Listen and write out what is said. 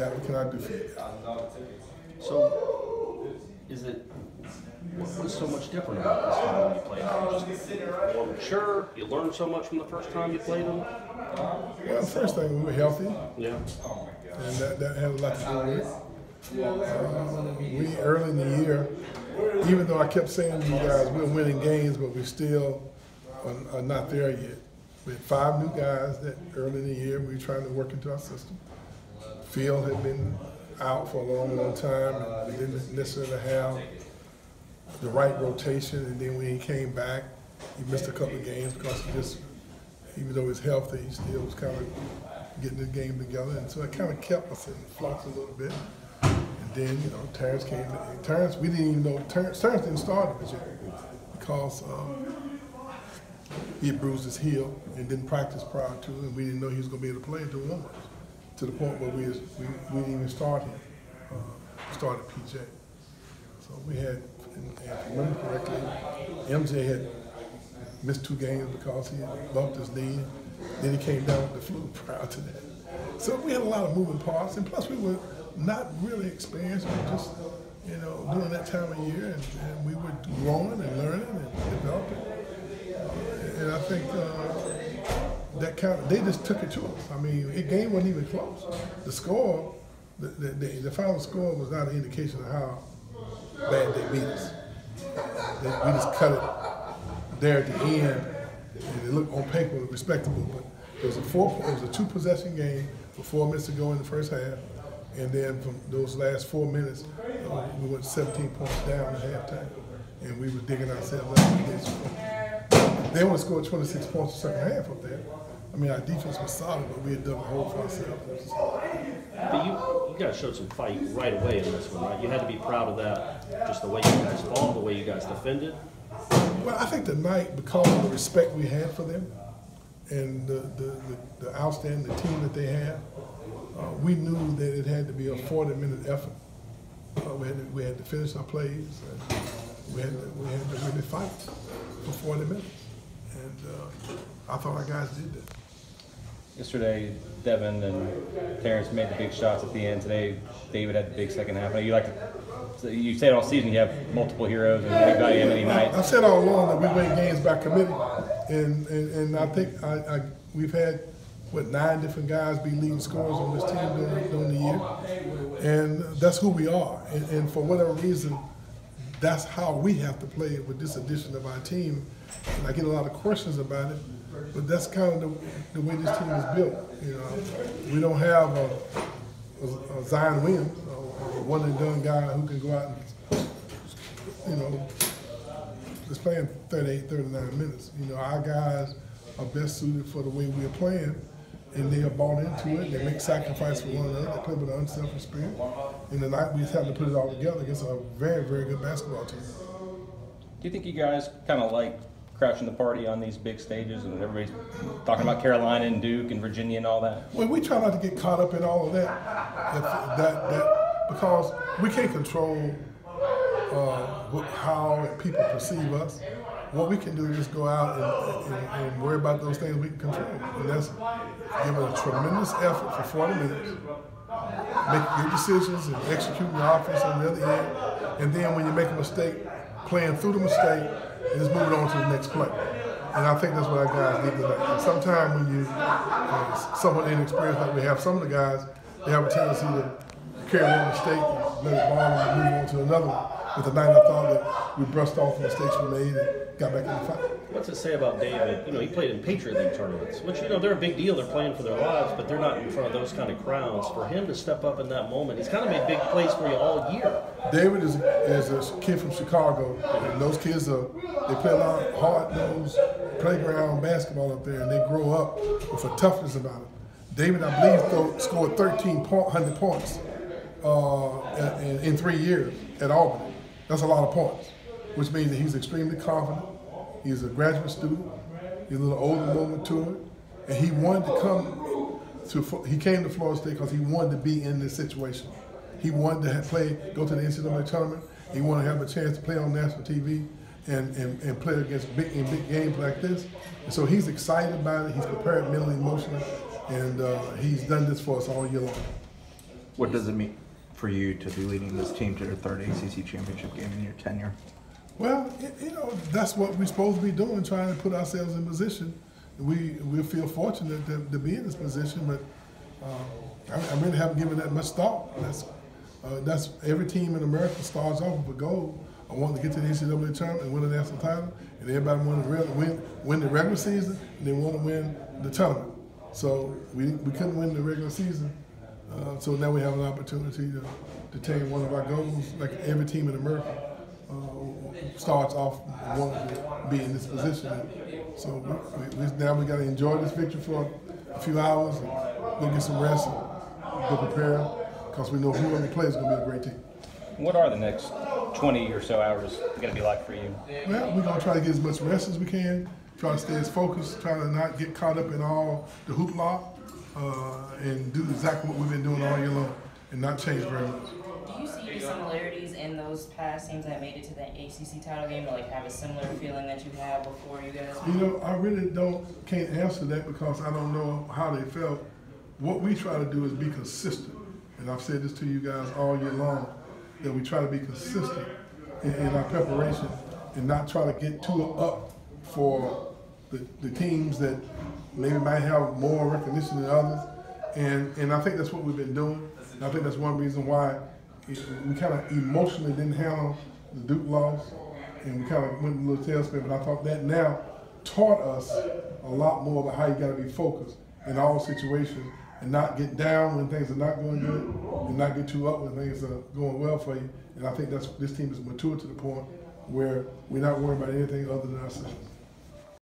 got? What can I do for you? So, what's so much different about this time when you played them? Just more mature? You learned so much from the first time you played them? Well, the first thing, we were healthy. Yeah. And that had a lot to do with it. We, early in the year, even though I kept saying to you guys, we're winning games, but we still are not there yet. We had 5 new guys that early in the year we were trying to work into our system. Phil had been out for a long, long time, and we didn't necessarily have the right rotation, and then when he came back, he missed a couple of games because he just, even though he's healthy, he still was kind of getting the game together, and so it kind of kept us in flux a little bit. And then, you know, Terrence came in. Terrence, we didn't even know, Terrence didn't start it because he had bruised his heel and didn't practice prior to, and we didn't know he was going to be able to play until 1 month, to the point where we didn't even start him. We started PJ. So we had, if I remember correctly, MJ had missed 2 games because he had bumped his knee. Then he came down with the flu prior to that. So we had a lot of moving parts, and plus we were not really experienced. We were just, you know, during that time of year, and we were growing and learning and developing. And I think that kind of, they just took it to us. I mean, the game wasn't even close. The score, the final score was not an indication of how bad they beat us. We just cut it there at the end, and it looked on paper respectable, but it was a 2-possession game with 4 minutes to go in the first half, and then from those last 4 minutes, we went 17 points down at halftime, and we were digging ourselves out. They only scored 26 points the second half up there. I mean, our defense was solid, but we had dug a hole for ourselves. But you guys showed some fight right away in this one, right? You had to be proud of that, just the way you guys fought, the way you guys defended. Well, I think tonight, because of the respect we had for them and the outstanding team that they had, we knew that it had to be a 40-minute effort. We had to finish our plays, and we had to really fight for 40 minutes. And I thought our guys did that. Yesterday, Devin and Terrence made the big shots at the end. Today, David had the big second half. You say it all season, you have multiple heroes and anybody in any night. I've said all along that we win games by committee, and I think we've had, 9 different guys be leading scorers on this team during the year, and that's who we are. And for whatever reason, that's how we have to play with this edition of our team. And I get a lot of questions about it, but that's kind of the way this team is built. You know, we don't have a Zion Williams, a one-and-done guy who can go out and, you know, just playing 38, 39 minutes. You know, our guys are best suited for the way we are playing, and they are bought into it. They make sacrifices for one another. They play with an unselfish spirit. And tonight we just have to put it all together against a very, very good basketball team. Do you think you guys kind of like crashing the party on these big stages, and everybody's talking about Carolina and Duke and Virginia and all that? Well, we try not to get caught up in all of that because we can't control how people perceive us. What we can do is just go out and worry about those things we can control. And that's giving a tremendous effort for 40 minutes, make good decisions and executing the offense on the other end. And then when you make a mistake, playing through the mistake and just moving on to the next play. And I think that's what our guys did tonight. And sometimes when you somewhat inexperienced like we have some of the guys, they have a tendency to carry one mistake and let it ball and move on to another one. But tonight I thought that we brushed off the mistakes we made and got back in the fight. What's it say about David? You know, he played in Patriot League tournaments, which, you know, they're a big deal. They're playing for their lives, but they're not in front of those kind of crowds. For him to step up in that moment, he's kind of made big plays for you all year. David is a kid from Chicago, and those kids they play a lot of hard-nosed playground basketball up there, and they grow up with a toughness about it. David, I believe, scored 1,300 points in 3 years at Albany. That's a lot of points, which means that he's extremely confident. He's a graduate student. He's a little older, more mature, and he wanted to come to. He came to Florida State because he wanted to be in this situation. He wanted to go to the NCAA tournament. He wanted to have a chance to play on national TV and play against big games like this. And so he's excited about it. He's prepared mentally, emotionally, and he's done this for us all year long. What does it mean for you to be leading this team to their third ACC championship game in your tenure? Well, you know, that's what we're supposed to be doing, trying to put ourselves in position. We feel fortunate to be in this position, but I really haven't given that much thought. That's every team in America starts off with a goal. I want to get to the NCAA tournament and win a national title, and everybody want to win the regular season, and they want to win the tournament. So we couldn't win the regular season, so now we have an opportunity to attain one of our goals. Like every team in America starts off wanting to be in this position. So now we got to enjoy this victory for a few hours, and go get some rest, and go prepare, because we know whoever plays is going to be a great team. What are the next 20 or so hours going to be like for you? Well, we're going to try to get as much rest as we can, try to stay as focused, try to not get caught up in all the hoopla, and do exactly what we've been doing all year long and not change very much. Do you see any similarities in those past teams that made it to the ACC title game, to like have a similar feeling that you had before you guys? You know, I really can't answer that because I don't know how they felt. What we try to do is be consistent, and I've said this to you guys all year long, that we try to be consistent in our preparation and not try to get too up for the teams that maybe might have more recognition than others. And I think that's what we've been doing. And I think that's one reason why we kind of emotionally didn't handle the Duke loss, and we kind of went a little tailspin. But I thought that now taught us a lot more about how you got to be focused in all situations and not get down when things are not going good and not get too up when things are going well for you. And I think this team is mature to the point where we're not worried about anything other than ourselves.